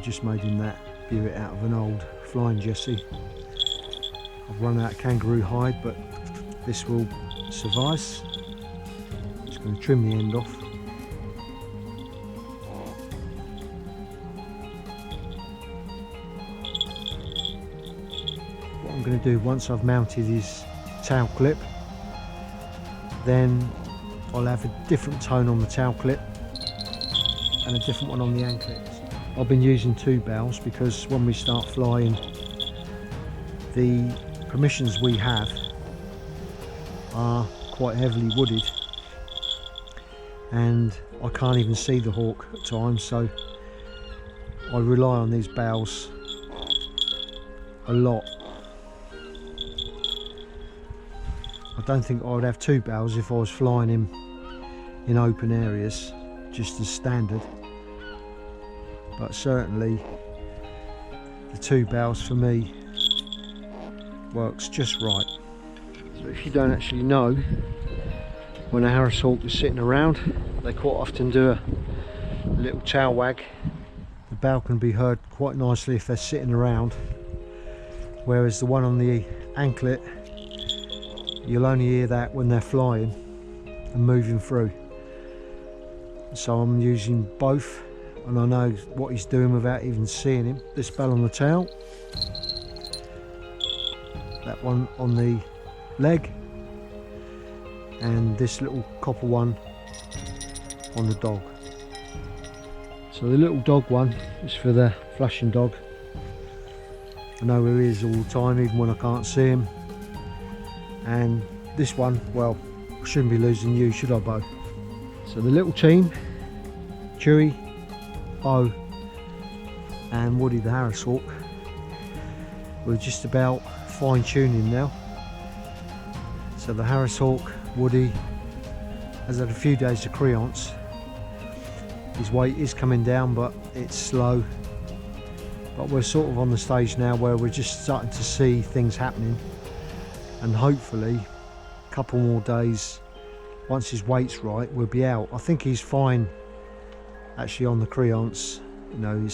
just made him that bewit out of an old flying Jessie. I've run out of kangaroo hide, but this will suffice. Just going to trim the end off. What I'm going to do once I've mounted his tail clip, then I'll have a different tone on the tail clip and a different one on the anklets. I've been using 2 bows because when we start flying, the permissions we have are quite heavily wooded and I can't even see the hawk at times, so I rely on these bows a lot. I don't think I would have 2 bows if I was flying him in open areas, just as standard, but certainly the 2 bows for me works just right. So if you don't actually know, when a Harris hawk is sitting around, they quite often do a little tail wag. The bow can be heard quite nicely if they're sitting around, whereas the one on the anklet, you'll only hear that when they're flying and moving through. So I'm using both, and I know what he's doing without even seeing him. This bell on the tail, that one on the leg, and this little copper one on the dog. So the little dog one is for the flashing dog. I know where he is all the time, even when I can't see him. And this one, well, I shouldn't be losing you, should I, Bo? So the little team, Chewy, Bo and Woody the Harris hawk, we're just about fine-tuning now. So the Harris hawk, Woody, has had a few days of creance. His weight is coming down, but it's slow. But we're sort of on the stage now where we're just starting to see things happening, and hopefully a couple more days, once his weight's right, we'll be out. I think he's fine actually on the creance. You know,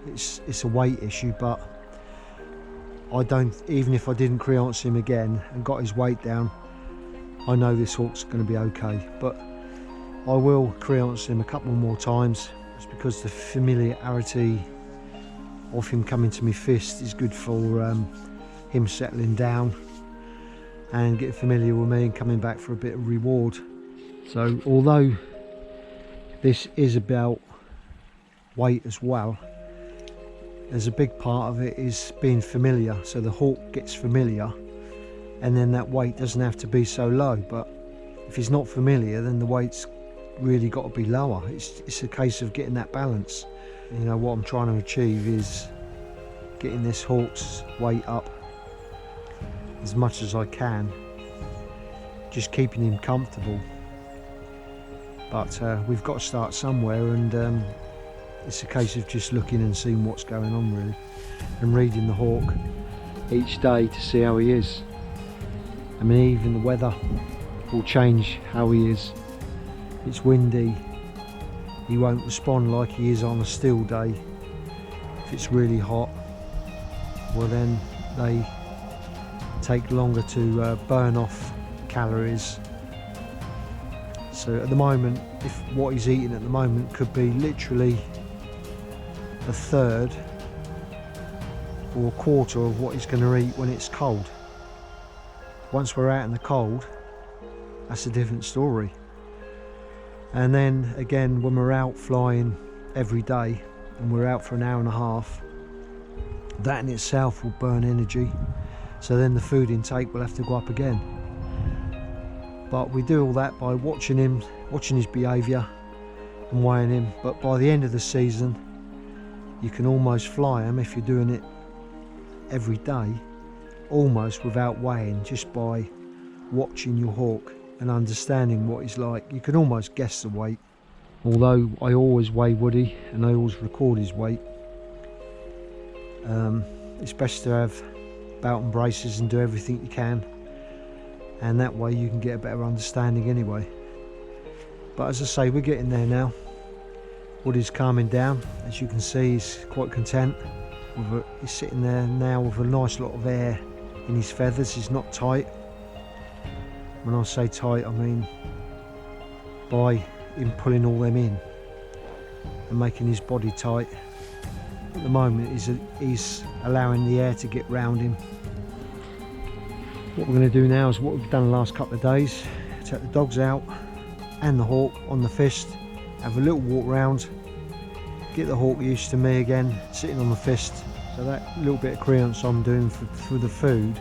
it's a weight issue, but I don't, even if I didn't creance him again and got his weight down, I know this hawk's going to be okay. But I will creance him a couple more times, just because the familiarity of him coming to my fist is good for him settling down and getting familiar with me and coming back for a bit of reward. So although this is about weight as well, there's a big part of it is being familiar. So the hawk gets familiar, and then that weight doesn't have to be so low. But if he's not familiar, then the weight's really got to be lower. It's a case of getting that balance. You know, what I'm trying to achieve is getting this hawk's weight up as much as I can, just keeping him comfortable. But we've got to start somewhere, and it's a case of just looking and seeing what's going on, really, and reading the hawk each day to see how he is. I mean, even the weather will change how he is. If it's windy, he won't respond like he is on a still day. If it's really hot, well then they take longer to burn off calories. So at the moment, if what he's eating at the moment could be literally a third or a quarter of what he's going to eat when it's cold. Once we're out in the cold, that's a different story. And then again, when we're out flying every day and we're out for an hour and a half, that in itself will burn energy. So then the food intake will have to go up again. But we do all that by watching him, watching his behaviour and weighing him. But by the end of the season, you can almost fly him, if you're doing it every day, almost without weighing, just by watching your hawk and understanding what he's like. You can almost guess the weight. Although I always weigh Woody and I always record his weight. It's best to have belt and braces and do everything you can, and that way you can get a better understanding anyway. But as I say, we're getting there now. Woody's calming down. As you can see, he's quite content. He's sitting there now with a nice lot of air in his feathers. He's not tight. When I say tight, I mean by him pulling all them in and making his body tight. At the moment he's allowing the air to get round him. What we're going to do now is what we've done the last couple of days. Take the dogs out and the hawk on the fist, have a little walk round, get the hawk used to me again, sitting on the fist. So that little bit of creance I'm doing for the food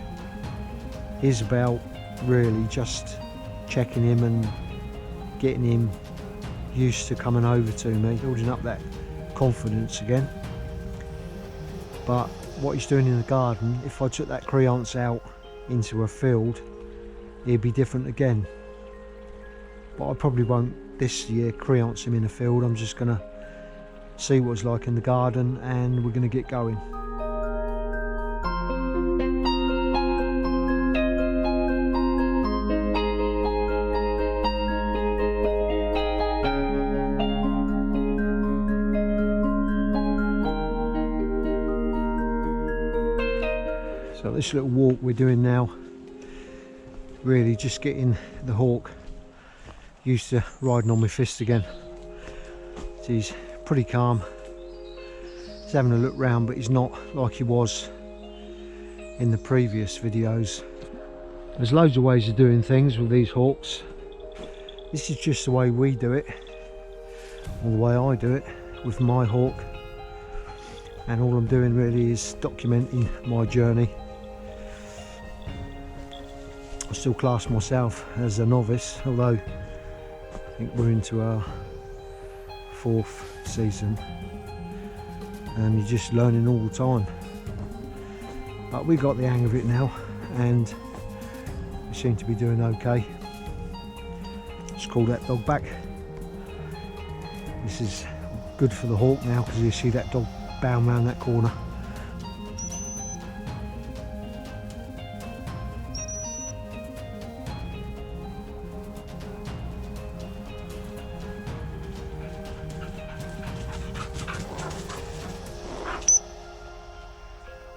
is about really just checking him and getting him used to coming over to me, building up that confidence again. But what he's doing in the garden, if I took that creance out into a field, he'd be different again. But I probably won't this year creance him in a field. I'm just going to see what it's like in the garden and we're going to get going. So this little walk we're doing now, really just getting the hawk used to riding on my fist again. So he's pretty calm. He's having a look round, but he's not like he was in the previous videos. There's loads of ways of doing things with these hawks. This is just the way we do it, or the way I do it with my hawk. And all I'm doing really is documenting my journey. I still class myself as a novice, although I think we're into our 4th season and you're just learning all the time. But we got the hang of it now and we seem to be doing okay. Let's call that dog back. This is good for the hawk now because you see that dog bound round that corner.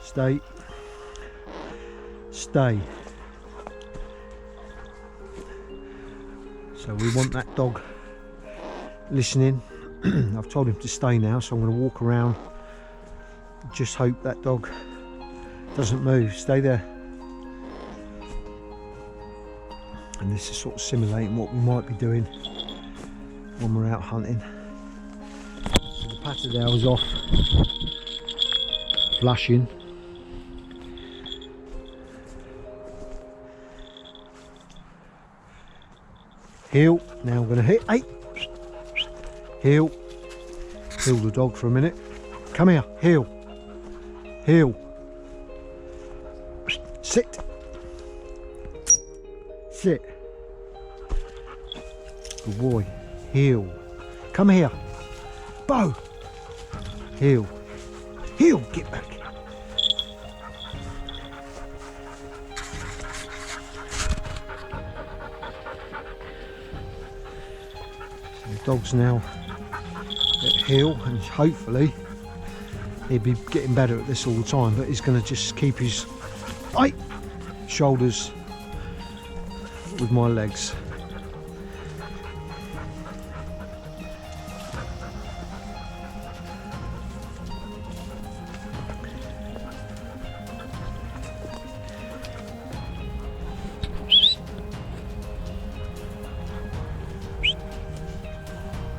Stay. Stay. So we want that dog listening. I've told him to stay now, so I'm going to walk around. Just hope that dog doesn't move. Stay there. And this is sort of simulating what we might be doing when we're out hunting. So the patterdale's off, flashing. Heel. Now I'm going to hit. Hey. Heel. Heel the dog for a minute. Come here. Heel. Heel. Sit. Sit. Good boy. Heel. Come here. Bow. Heel. Heel. Get back. The dog's now at heel and hopefully he'll be getting better at this all the time, but he's going to just keep his shoulders with my legs.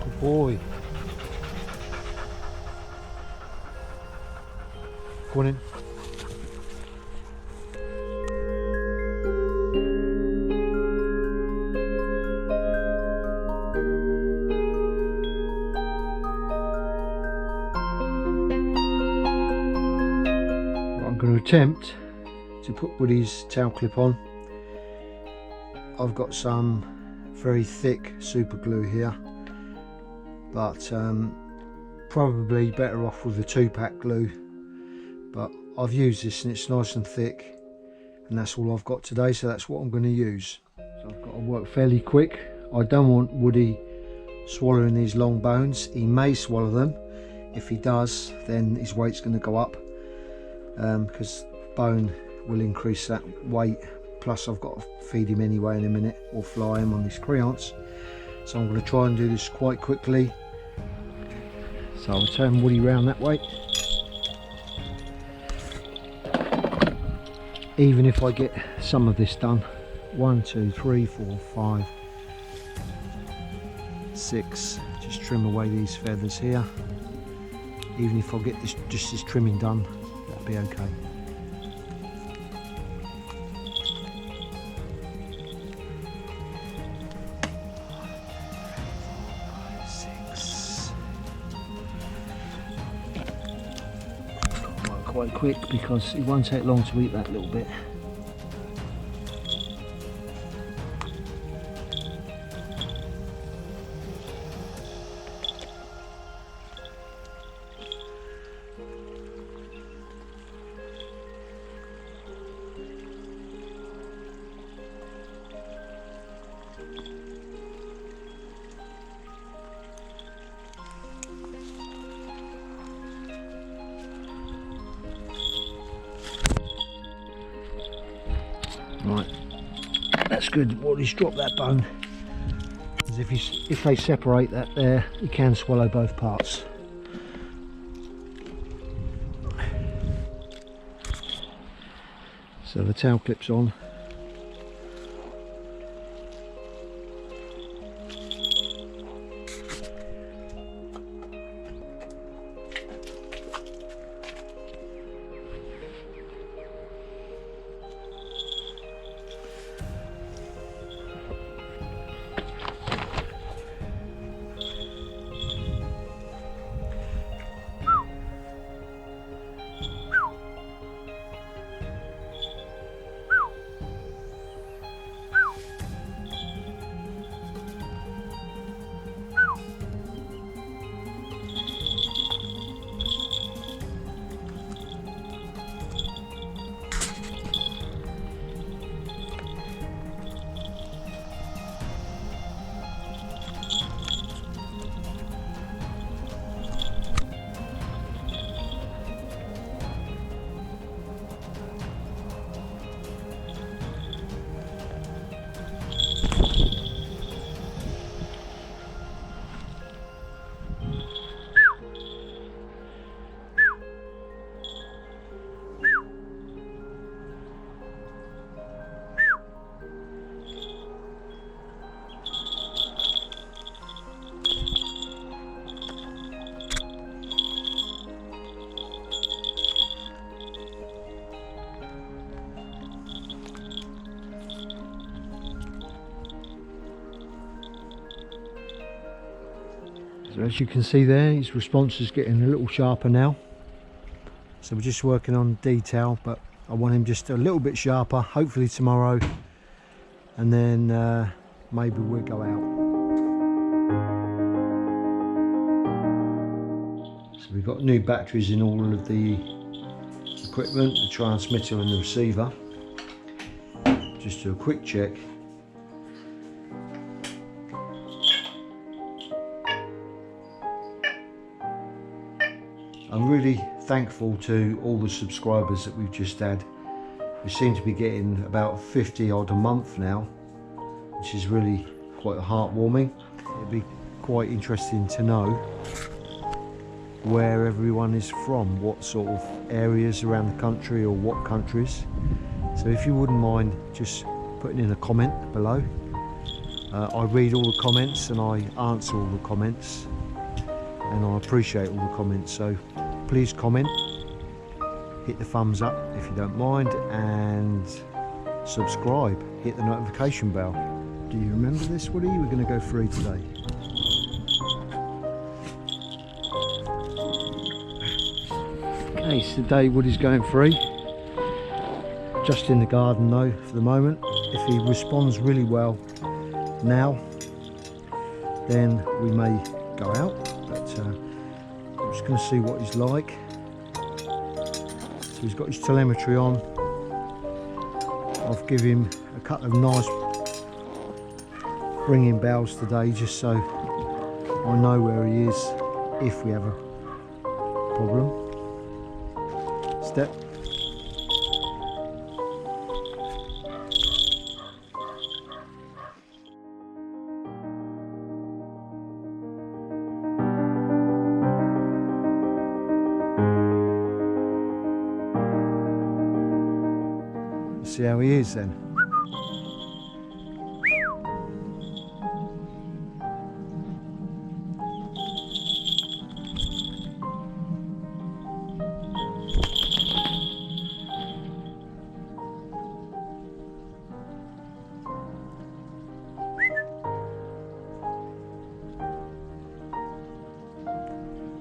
Good boy. Go on in. I'm going to attempt to put Woody's tail clip on. I've got some very thick super glue here, but probably better off with the 2-pack glue, but I've used this and it's nice and thick and that's all I've got today, so that's what I'm going to use. So I've got to work fairly quick. I don't want Woody swallowing these long bones. He may swallow them. If he does, then his weight's going to go up, because bone will increase that weight. Plus I've got to feed him anyway in a minute, or fly him on these creance. So I'm going to try and do this quite quickly. So I'll turn Woody round that way. Even if I get some of this done. 1, 2, 3, 4, 5, 6. Just trim away these feathers here. Even if I get this, just this trimming done, that'll be okay. Quite quick because it won't take long to eat that little bit. Right, that's good. Woody's dropped that bone. Because if they separate that there, you can swallow both parts. So the tail clip's on. So as you can see there, his response is getting a little sharper now. So we're just working on detail, but I want him just a little bit sharper, hopefully tomorrow, and then maybe we'll go out. So we've got new batteries in all of the equipment, the transmitter and the receiver. Just do a quick check. I'm really thankful to all the subscribers that we've just had. We seem to be getting about 50 odd a month now, which is really quite heartwarming. It'd be quite interesting to know where everyone is from, what sort of areas around the country or what countries. So if you wouldn't mind just putting in a comment below. I read all the comments and I answer all the comments, and I appreciate all the comments, so please comment, hit the thumbs up if you don't mind, and subscribe, hit the notification bell. Do you remember this, Woody? We're going to go free today. Okay, so today Woody's going free. Just in the garden though for the moment. If he responds really well now, then we may go out, but I'm just going to see what he's like. So he's got his telemetry on. I've given him a couple of nice ringing bells today, just so I know where he is if we have a problem. Step. See how he is then.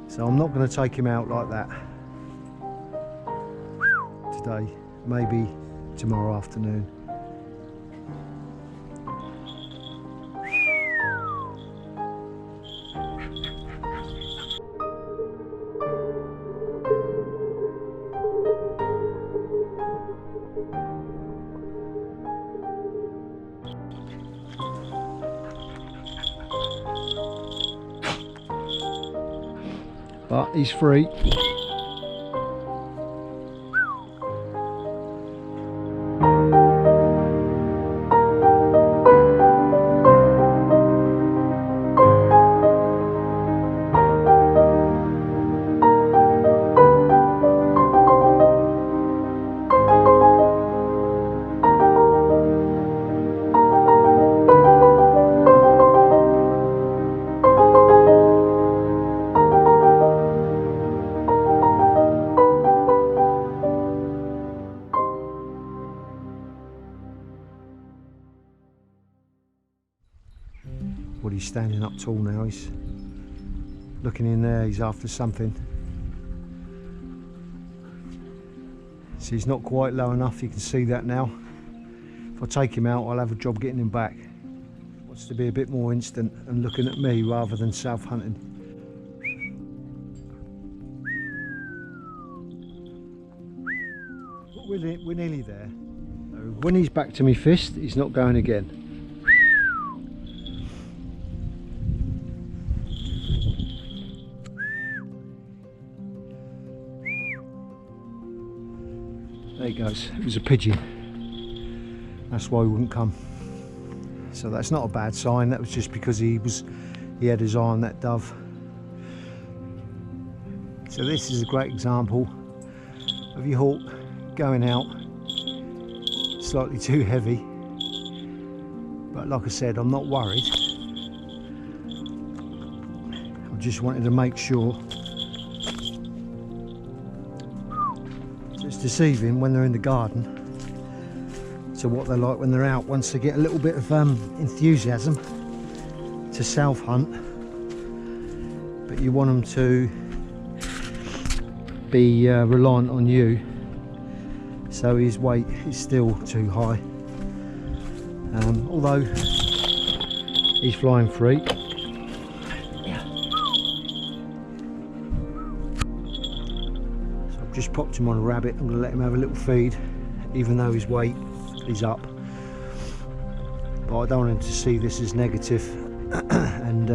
So I'm not going to take him out like that today, maybe tomorrow afternoon. But he's free. Well, he's standing up tall now. He's looking in there. He's after something. So he's not quite low enough. You can see that now. If I take him out, I'll have a job getting him back. Wants to be a bit more instant and looking at me rather than self hunting. But we're nearly there. So when he's back to me fist, he's not going again. There he goes. It was a pigeon. That's why he wouldn't come. So that's not a bad sign. That was just because he had his eye on that dove. So this is a great example of your hawk going out slightly too heavy. But like I said, I'm not worried. I just wanted to make sure. It's deceiving when they're in the garden to what they're like when they're out. Once they get a little bit of enthusiasm to self hunt, but you want them to be reliant on you, so his weight is still too high, although he's flying free. Just popped him on a rabbit. I'm going to let him have a little feed, even though his weight is up. But I don't want him to see this as negative and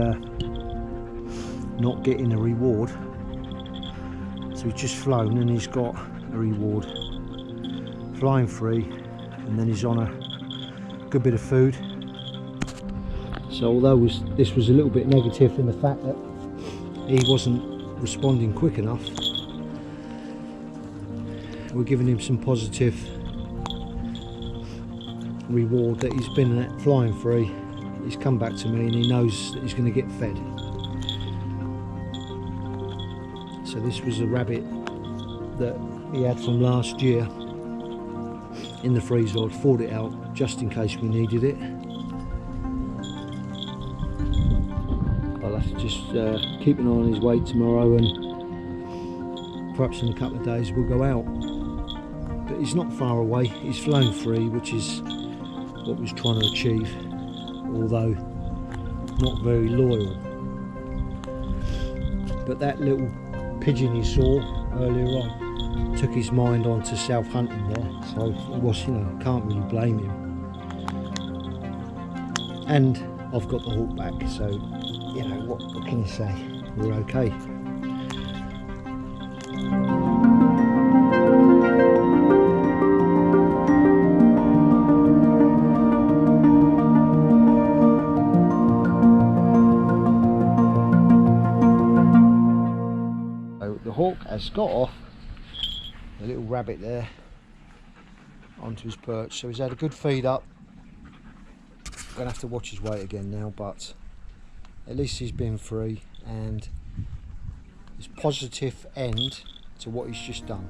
not getting a reward. So he's just flown and he's got a reward. Flying free, and then he's on a good bit of food. So although this was a little bit negative in the fact that he wasn't responding quick enough, we're giving him some positive reward that he's been flying free. He's come back to me and he knows that he's going to get fed. So this was a rabbit that he had from last year in the freezer. I'd thawed it out just in case we needed it. I'll have to just keep an eye on his weight tomorrow, and perhaps in a couple of days we'll go out. But he's not far away. He's flown free, which is what we're trying to achieve, although not very loyal. But that little pigeon you saw earlier on took his mind on to self-hunting there, so it was, can't really blame him. And I've got the hawk back, so you know, what can you say? We're okay. So the hawk has got off the little rabbit there onto his perch, so he's had a good feed up. Gonna have to watch his weight again now, but at least he's been free, and there's positive end to what he's just done.